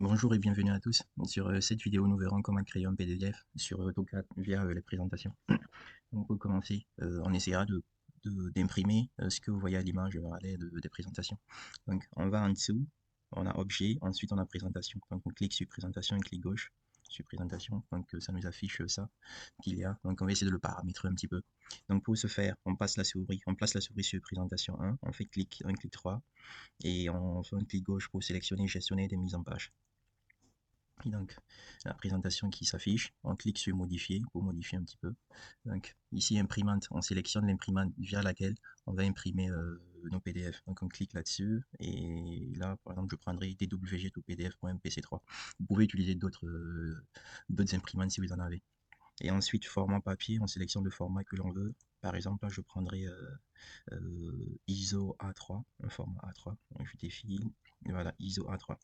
Bonjour et bienvenue à tous. Sur cette vidéo, nous verrons comment créer un PDF sur AutoCAD via les présentations. Donc, pour commencer, on essaiera d'imprimer ce que vous voyez à l'image à l'aide des présentations. Donc, on va en dessous, on a Objet, ensuite on a Présentation. Donc, on clique sur Présentation, un clic gauche sur Présentation. Donc, ça nous affiche ça qu'il y a. Donc, on va essayer de le paramétrer un petit peu. Donc, pour ce faire, on place la souris sur Présentation 1, on fait un clic droit et on fait un clic gauche pour sélectionner Gestionner des mises en page. Et donc, la présentation qui s'affiche, on clique sur modifier pour modifier un petit peu. Donc, ici, imprimante, on sélectionne l'imprimante via laquelle on va imprimer nos PDF. Donc, on clique là-dessus et là, par exemple, je prendrai DWG to PDF.mpc3. Vous pouvez utiliser d'autres imprimantes si vous en avez. Et ensuite, format papier, on sélectionne le format que l'on veut. Par exemple, là, je prendrai ISO A3, un format A3. Donc, je défile, voilà, ISO A3.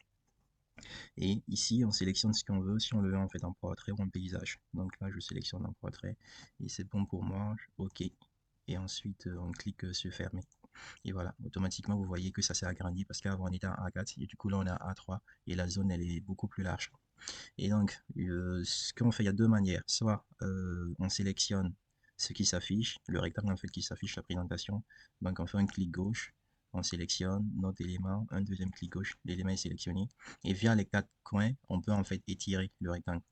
Et ici, on sélectionne ce qu'on veut, si on le veut en fait en portrait ou en paysage. Donc là, je sélectionne en portrait et c'est bon pour moi. OK. Et ensuite, on clique sur fermer. Et voilà, automatiquement, vous voyez que ça s'est agrandi parce qu'avant, on était à A4 et du coup, là, on est à A3 et la zone, elle est beaucoup plus large. Et donc, ce qu'on fait, il y a deux manières. Soit on sélectionne ce qui s'affiche, le rectangle en fait qui s'affiche la présentation. Donc, on fait un clic gauche, on sélectionne notre élément, un deuxième clic gauche, l'élément est sélectionné. Et via les quatre coins, on peut en fait étirer le rectangle.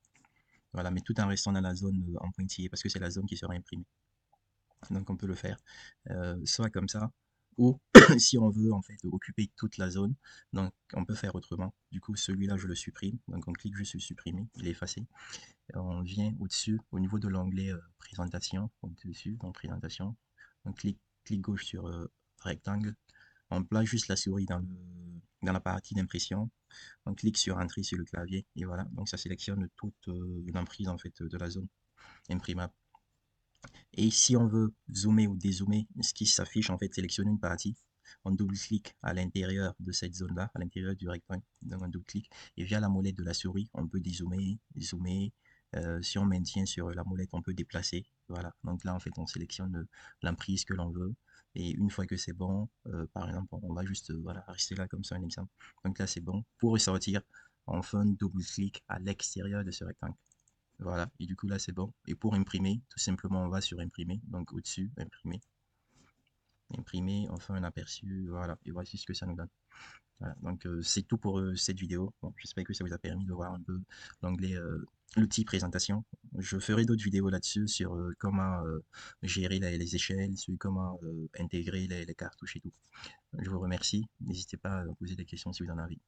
Voilà, mais tout en restant dans la zone en pointillé parce que c'est la zone qui sera imprimée. Donc, on peut le faire soit comme ça, ou si on veut en fait occuper toute la zone, donc on peut faire autrement. Du coup, celui-là, je le supprime. Donc, on clique juste sur supprimer, il est effacé. On vient au-dessus, au niveau de l'onglet présentation, au-dessus, dans présentation, on clique gauche sur rectangle, on place juste la souris dans la partie d'impression, on clique sur entrée sur le clavier, et voilà, donc ça sélectionne toute l'emprise en fait de la zone imprimable. Et si on veut zoomer ou dézoomer, ce qui s'affiche en fait, sélectionne une partie, on double-clique à l'intérieur de cette zone-là, à l'intérieur du rectangle, donc on double-clique, et via la molette de la souris, on peut dézoomer, zoomer, si on maintient sur la molette, on peut déplacer, voilà, donc là en fait, on sélectionne l'emprise que l'on veut, et une fois que c'est bon, par exemple, on va juste voilà, rester là comme ça, un exemple, donc là c'est bon, pour ressortir, on fait un double-clic à l'extérieur de ce rectangle. Voilà, et du coup là c'est bon. Et pour imprimer, tout simplement on va sur imprimer, donc au-dessus, imprimer, imprimer, on fait un aperçu, voilà, et voici ce que ça nous donne. Voilà, donc c'est tout pour cette vidéo. Bon, j'espère que ça vous a permis de voir un peu l'onglet, l'outil présentation. Je ferai d'autres vidéos là-dessus sur comment gérer les échelles, sur comment intégrer les cartouches et tout. Je vous remercie. N'hésitez pas à poser des questions si vous en avez.